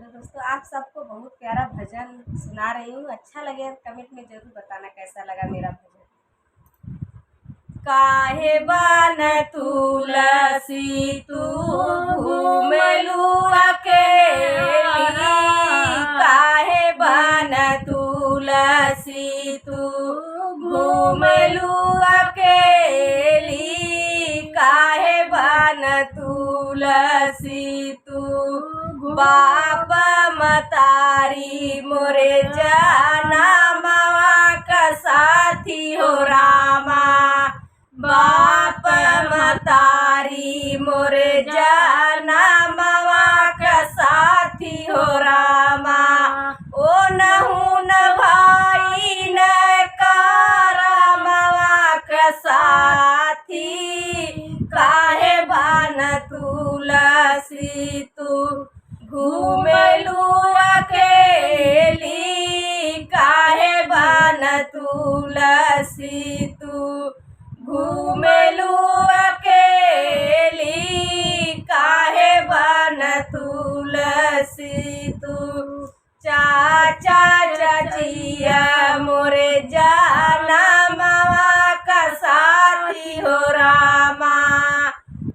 Hello दोस्तों, आप सबको बहुत प्यारा भजन सुना रही हूँ। अच्छा लगे कमेंट में ज़रूर बताना कैसा लगा मेरा भजन। काहे बन तुलसी तू घूमेलू अकेली, काहे बन तुलसी तू घूमेलू अकेली, काहे बन तुलसी तू बाप मतारी मोरे जनमवा का साथी हो रामा, बाप मतारी मोरे जनमवा का साथी हो रामा। ओ नहू न भाई न करमवा का साथी, काहे बन तुलसी तू घूमेलू अकेली, काहे बन तुलसी तू घूमेलू अकेली, काहे बन तुलसी तू। चाचा चाचिया मोरे जनमवा का साथी हो रामा,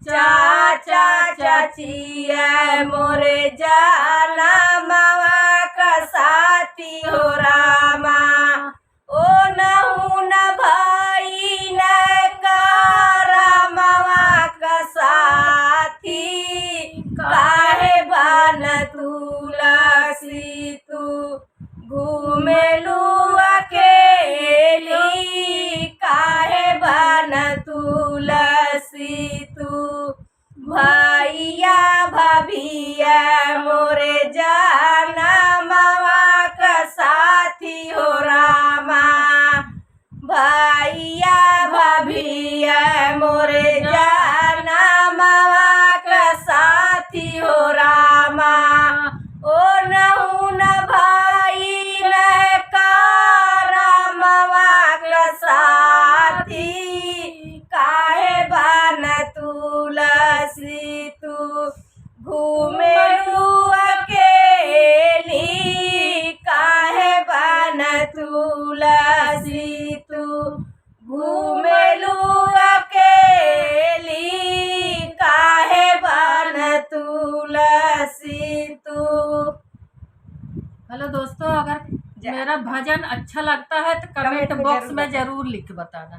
चाचा चाचिया मोरे जनमवा का साथी हो रामा। ओ नहू न भाई न करमवा का साथी, काहे बन तुलसी तू घूमेलू अकेली, काहे बन तुलसी तू। भैया भभिया मोरे जनमवा का साथी हो रामा, भैया भभिया मोरे जनमवा का साथी हो रामा। ओ नहू न भाई न करमवा का साथी, काहे बन तुलसी तू घूमेलू अकेली, काहे बन तुलसी तू घूमेलू अकेली, काहे बन तुलसी तू। हेलो दोस्तों, अगर मेरा भजन अच्छा लगता है तो कमेंट बॉक्स में जरूर लिख बताना।